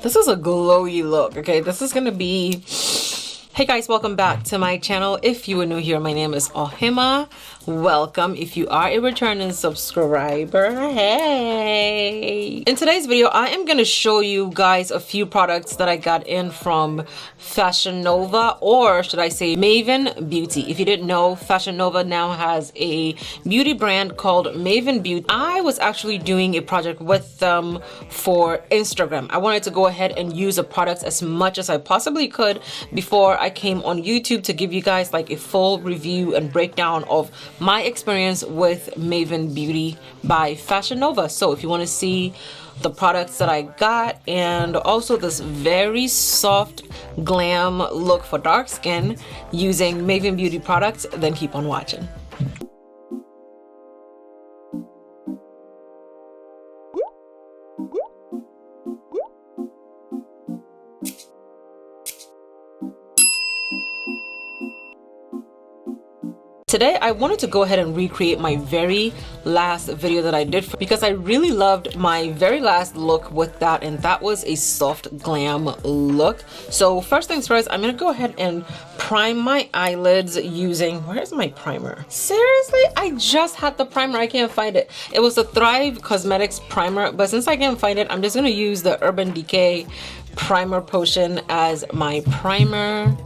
This is a glowy look, okay? This is gonna be... Hey guys, welcome back to my channel. If you are new here, my name is Ohemaa. Welcome. If you are a returning subscriber, hey! In today's video, I am gonna show you guys a few products that I got in from Fashion Nova, or should I say Maven Beauty. If you didn't know, Fashion Nova now has a beauty brand called Maven Beauty. I was actually doing a project with them for Instagram. I wanted to go ahead and use the products as much as I possibly could before I came on YouTube to give you guys like a full review and breakdown of my experience with Maven Beauty by Fashion Nova. So if you want to see the products that I got and also this very soft glam look for dark skin using Maven Beauty products, then keep on watching. Today, I wanted to go ahead and recreate my very last video that I did because I really loved my very last look with that, and that was a soft glam look. So first things first, I'm gonna go ahead and prime my eyelids using, where's my primer? Seriously? I just had the primer, I can't find it. It was the Thrive Cosmetics primer, but since I can't find it, I'm just gonna use the Urban Decay Primer Potion as my primer.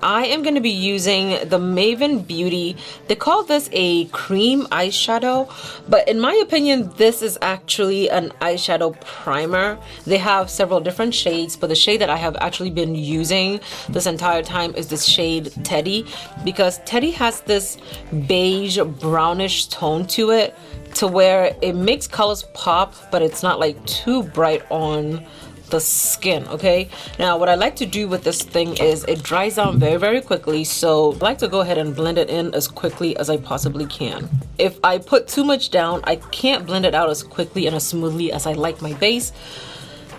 I am going to be using the Maven Beauty. They call this a cream eyeshadow, but in my opinion, this is actually an eyeshadow primer. They have several different shades, but the shade that I have actually been using this entire time is this shade Teddy, because Teddy has this beige brownish tone to it, to where it makes colors pop, but it's not like too bright on the skin. Okay, now what I like to do with this thing is it dries down very quickly, so I like to go ahead and blend it in as quickly as I possibly can. If I put too much down, I can't blend it out as quickly and as smoothly as I like my base,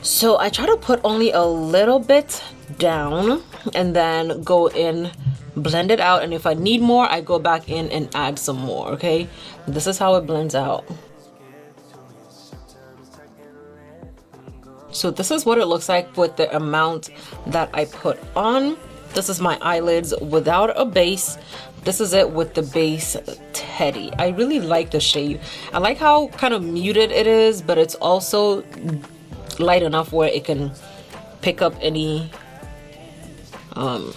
so I try to put only a little bit down and then go in, blend it out, and if I need more, I go back in and add some more. Okay, this is how it blends out. So this is what it looks like with the amount that I put on. This is my eyelids without a base. This is it with the base Teddy. I really like the shade. I like how kind of muted it is, but it's also light enough where it can pick up any color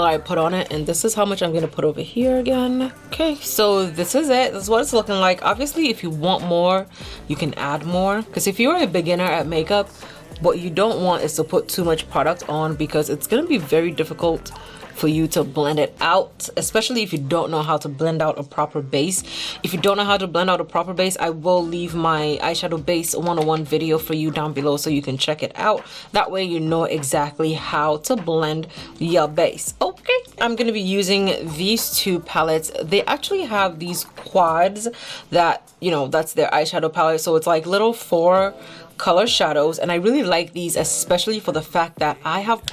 I put on it. And this is how much I'm gonna put over here again. Okay, so this is it. This is what it's looking like. Obviously, if you want more, you can add more, because if you're a beginner at makeup, what you don't want is to put too much product on, because it's gonna be very difficult for you to blend it out, especially if you don't know how to blend out a proper base. If you don't know how to blend out a proper base, I will leave my eyeshadow base 101 video for you down below so you can check it out. That way you know exactly how to blend your base. Okay, I'm gonna be using these two palettes. They actually have these quads that, you know, that's their eyeshadow palette, so it's like little 4 color shadows, and I really like these, especially for the fact that I have a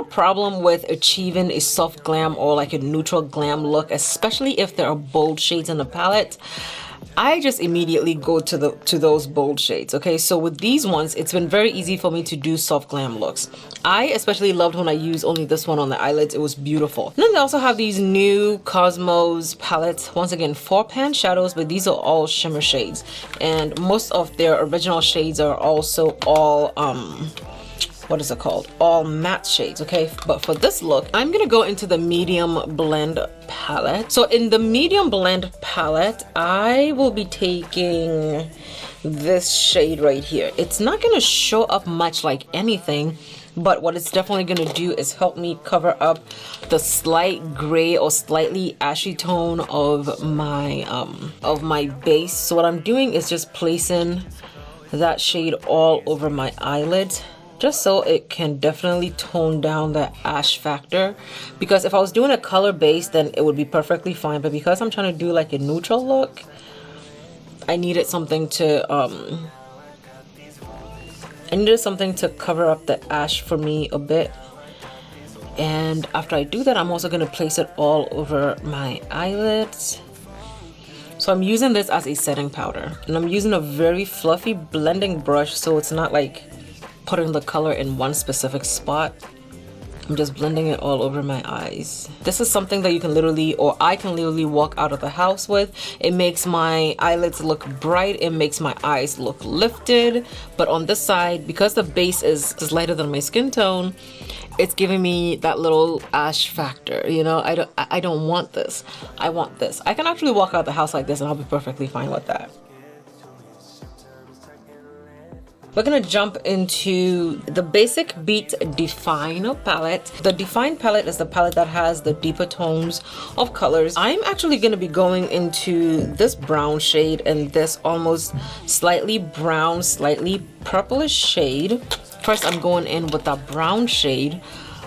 problem with achieving a soft glam or like a neutral glam look, especially if there are bold shades in the palette. I just immediately go to those bold shades. Okay, so with these ones, it's been very easy for me to do soft glam looks. I especially loved when I used only this one on the eyelids. It was beautiful. And then they also have these new Cosmos palettes. Once again, 4 pan shadows, but these are all shimmer shades, and most of their original shades are also all what is it called, all matte shades. Okay, but for this look, I'm gonna go into the medium blend palette. So in the medium blend palette, I will be taking this shade right here. It's not gonna show up much like anything, but what it's definitely gonna do is help me cover up the slight gray or slightly ashy tone of my base. So what I'm doing is just placing that shade all over my eyelids, just so it can definitely tone down the ash factor, because if I was doing a color base, then it would be perfectly fine, but because I'm trying to do like a neutral look, I needed something to cover up the ash for me a bit. And after I do that, I'm also going to place it all over my eyelids. So I'm using this as a setting powder, and I'm using a very fluffy blending brush, so it's not like putting the color in one specific spot. I'm just blending it all over my eyes. This is something that you can literally, or I can literally walk out of the house with. It makes my eyelids look bright. It makes my eyes look lifted. But on this side, because the base is just lighter than my skin tone, it's giving me that little ash factor, you know? I don't want this. I want this. I can actually walk out the house like this and I'll be perfectly fine with that. We're gonna jump into the Basic Beat Define palette. The Define palette is the palette that has the deeper tones of colors. I'm actually gonna be going into this brown shade and this almost slightly brown, slightly purplish shade. First, I'm going in with that brown shade.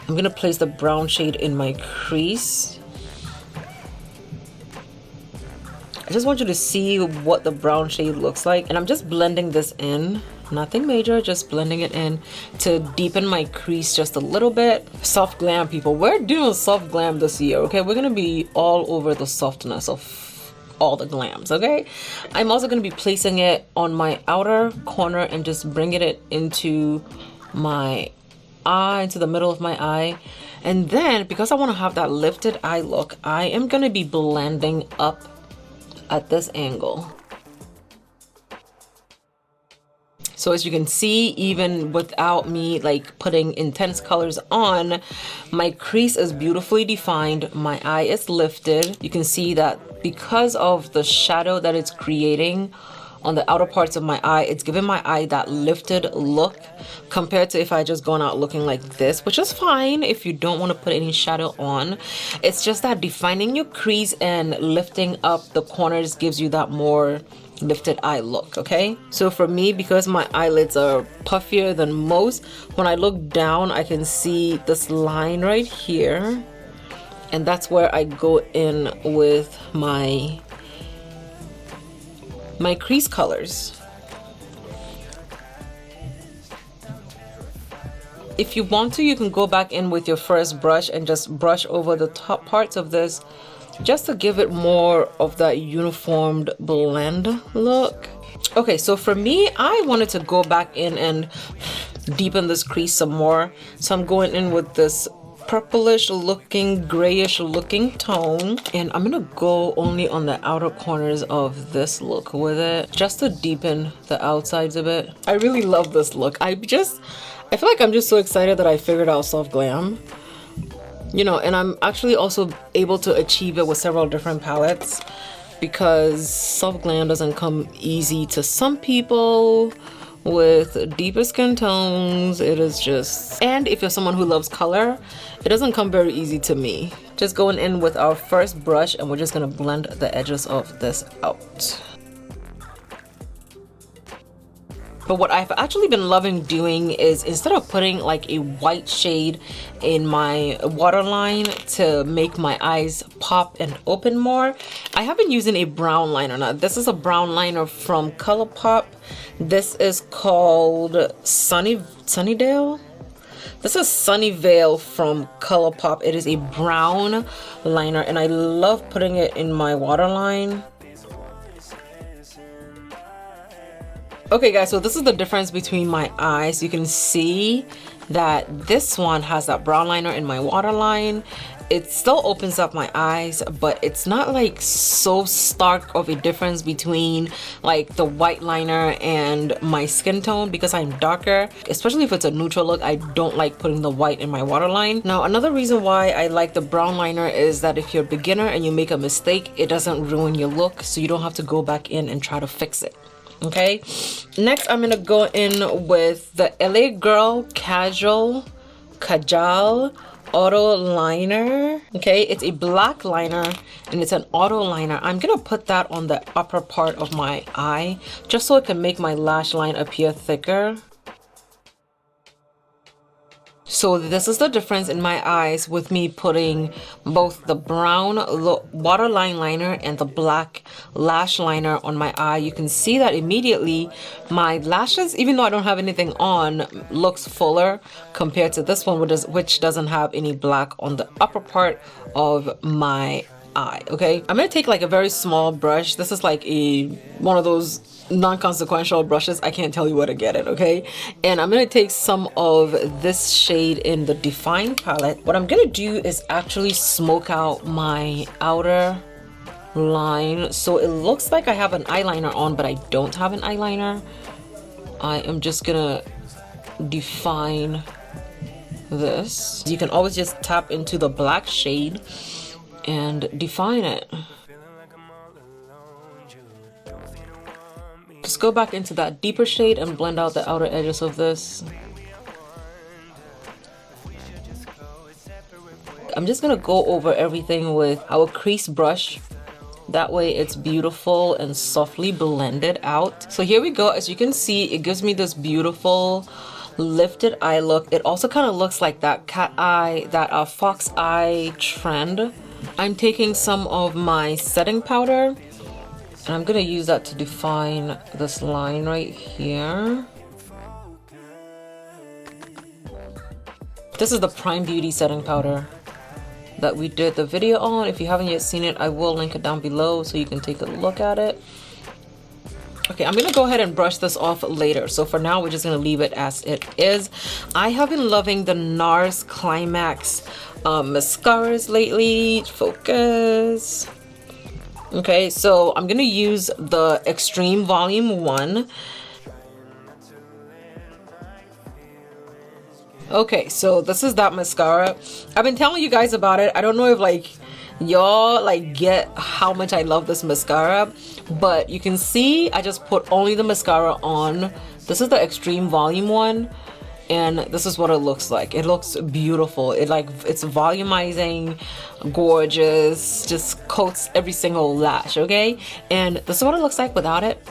I'm gonna place the brown shade in my crease. I just want you to see what the brown shade looks like, and I'm just blending this in. Nothing major, just blending it in to deepen my crease just a little bit. Soft glam, people. We're doing soft glam this year, okay? We're gonna be all over the softness of all the glams, okay? I'm also gonna be placing it on my outer corner and just bringing it into my eye, into the middle of my eye. And then, because I wanna have that lifted eye look, I am gonna be blending up at this angle. So as you can see, even without me like putting intense colors on, my crease is beautifully defined. My eye is lifted. You can see that because of the shadow that it's creating on the outer parts of my eye, it's giving my eye that lifted look compared to if I just gone out looking like this, which is fine if you don't want to put any shadow on. It's just that defining your crease and lifting up the corners gives you that more lifted eye look, okay? So for me, because my eyelids are puffier than most, when I look down, I can see this line right here, and that's where I go in with my crease colors. If you want to, you can go back in with your first brush and just brush over the top parts of this just to give it more of that uniformed blend look. Okay, so for me, I wanted to go back in and deepen this crease some more. So I'm going in with this purplish looking, grayish looking tone, and I'm gonna go only on the outer corners of this look with it, just to deepen the outsides of it. I really love this look. I feel like I'm just so excited that I figured out soft glam. You know, and I'm actually also able to achieve it with several different palettes because soft glam doesn't come easy to some people with deeper skin tones. It is just, and if you're someone who loves color, it doesn't come very easy to me. Just going in with our first brush and we're just gonna blend the edges of this out. But what I've actually been loving doing is, instead of putting like a white shade in my waterline to make my eyes pop and open more, I have been using a brown liner. Now this is a brown liner from ColourPop. This is called Sunnydale. This is Sunnyvale from ColourPop. It is a brown liner and I love putting it in my waterline. Okay guys, so this is the difference between my eyes. You can see that this one has that brown liner in my waterline. It still opens up my eyes, but it's not like so stark of a difference between like the white liner and my skin tone because I'm darker. Especially if it's a neutral look, I don't like putting the white in my waterline. Now another reason why I like the brown liner is that if you're a beginner and you make a mistake, it doesn't ruin your look, so you don't have to go back in and try to fix it. Okay, next I'm gonna go in with the LA Girl Kajal Auto Liner. Okay, it's a black liner and it's an auto liner. I'm gonna put that on the upper part of my eye just so it can make my lash line appear thicker. So this is the difference in my eyes with me putting both the brown waterline liner and the black lash liner on my eye. You can see that immediately my lashes, even though I don't have anything on, looks fuller compared to this one, which doesn't have any black on the upper part of my eye. Okay, I'm gonna take like a very small brush. This is like one of those non-consequential brushes. I can't tell you where to get it. Okay, and I'm gonna take some of this shade in the Define palette. What I'm gonna do is actually smoke out my outer line so it looks like I have an eyeliner on, but I don't have an eyeliner. I am just gonna define this. You can always just tap into the black shade and define it. Just go back into that deeper shade and blend out the outer edges of this. I'm just gonna go over everything with our crease brush. That way it's beautiful and softly blended out. So here we go. As you can see, it gives me this beautiful lifted eye look. It also kind of looks like that cat eye, that fox eye trend. I'm taking some of my setting powder and I'm gonna use that to define this line right here. This is the Prime Beauty setting powder that we did the video on. If you haven't yet seen it, I will link it down below so you can take a look at it. Okay, I'm gonna go ahead and brush this off later. So for now, we're just gonna leave it as it is. I have been loving the NARS Climax mascaras lately. Focus. Okay, so I'm gonna use the Extreme Volume 1. Okay, so this is that mascara. I've been telling you guys about it. I don't know if like y'all like get how much I love this mascara, but you can see I just put only the mascara on. This is the Extreme Volume 1 and this is what it looks like. It looks beautiful. It's volumizing, gorgeous, just coats every single lash, okay? And this is what it looks like without it.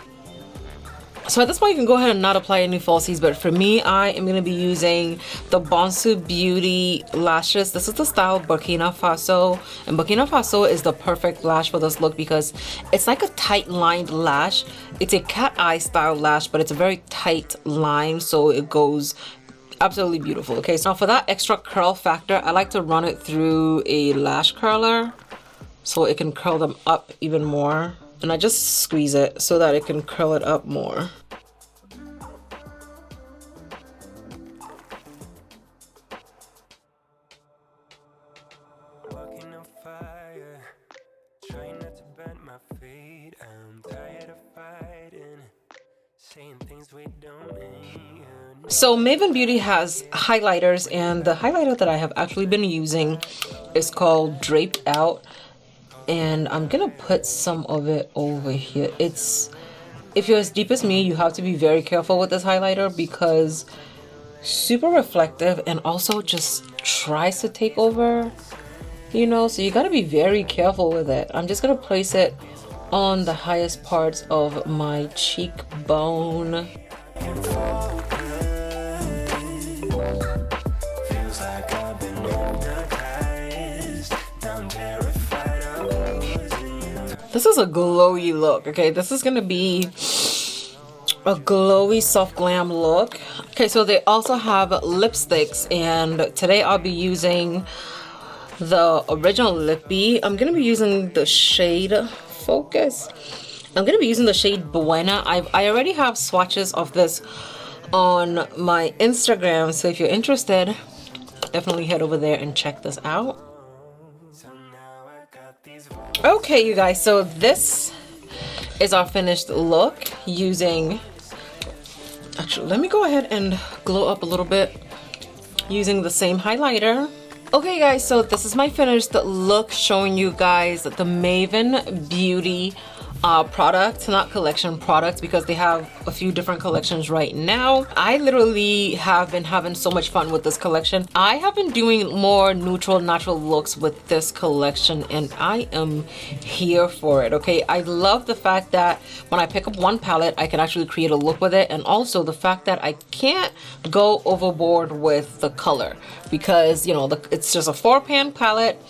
So at this point you can go ahead and not apply any falsies, but for me, I am going to be using the Bonsu Beauty lashes. This is the style Burkina Faso, and Burkina Faso is the perfect lash for this look because it's like a tight lined lash. It's a cat eye style lash, but it's a very tight line, so it goes absolutely beautiful. Okay, so now for that extra curl factor, I like to run it through a lash curler so it can curl them up even more. And I just squeeze it so that it can curl it up more. So Maven Beauty has highlighters, and the highlighter that I have actually been using is called Draped Out. And I'm gonna put some of it over here. If you're as deep as me, you have to be very careful with this highlighter because super reflective and also just tries to take over, you know, so you gotta be very careful with it. I'm just gonna place it on the highest parts of my cheekbone. This is a glowy look, okay? This is gonna be a glowy soft glam look. Okay, so they also have lipsticks, and today I'll be using the original Lippy. I'm gonna be using the shade Focus. I'm gonna be using the shade Buena. I already have swatches of this on my Instagram, so if you're interested, definitely head over there and check this out. Okay, you guys, so this is our finished look using, actually, let me go ahead and glow up a little bit using the same highlighter. Okay, guys, so this is my finished look, showing you guys the Maven Beauty product, not collection, product, because they have a few different collections right now. I literally have been having so much fun with this collection. I have been doing more neutral, natural looks with this collection, and I am here for it, okay? I love the fact that when I pick up one palette, I can actually create a look with it, and also the fact that I can't go overboard with the color because, you know, it's just a 4-pan palette.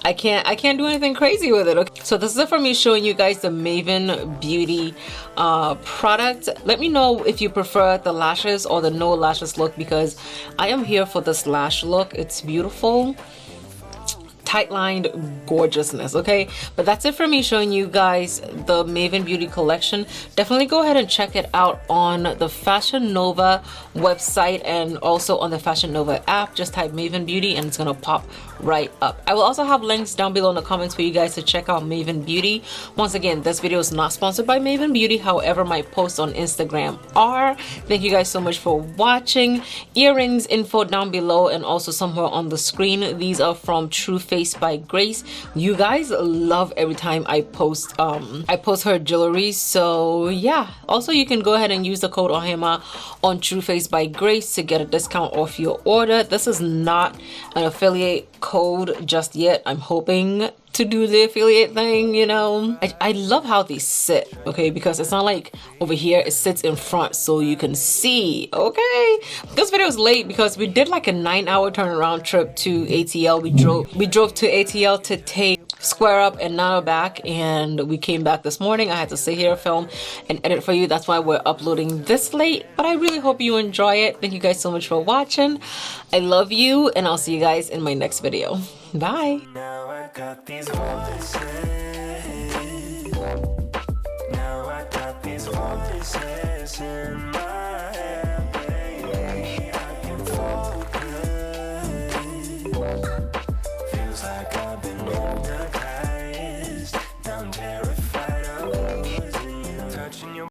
I can't do anything crazy with it. Okay, so this is it for me showing you guys the Maven Beauty product. Let me know if you prefer the lashes or the no lashes look, because I am here for this lash look. It's beautiful, tight-lined gorgeousness, okay? But that's it for me showing you guys the Maven Beauty collection. Definitely go ahead and check it out on the Fashion Nova website and also on the Fashion Nova app. Just type Maven Beauty and it's gonna pop right up. I will also have links down below in the comments for you guys to check out Maven Beauty. Once again, this video is not sponsored by Maven Beauty, however my posts on Instagram are. Thank you guys so much for watching. Earrings info down below and also somewhere on the screen. These are from True Face by Grace. You guys love every time I post her jewelry, so yeah. Also, you can go ahead and use the code Ohemaa on True Face by Grace to get a discount off your order. This is not an affiliate code just yet. I'm hoping to do the affiliate thing, you know. I love how these sit, okay, because it's not like over here, it sits in front so you can see, okay. This video is late because we did like a 9-hour turnaround trip to ATL. We drove to ATL to take Square Up and Nano back, and we came back this morning. I had to sit here, film and edit for you. That's why we're uploading this late, but I really hope you enjoy it. Thank you guys so much for watching. I love you, and I'll see you guys in my next video. Bye. Now I got these voices. Now I got these voices in my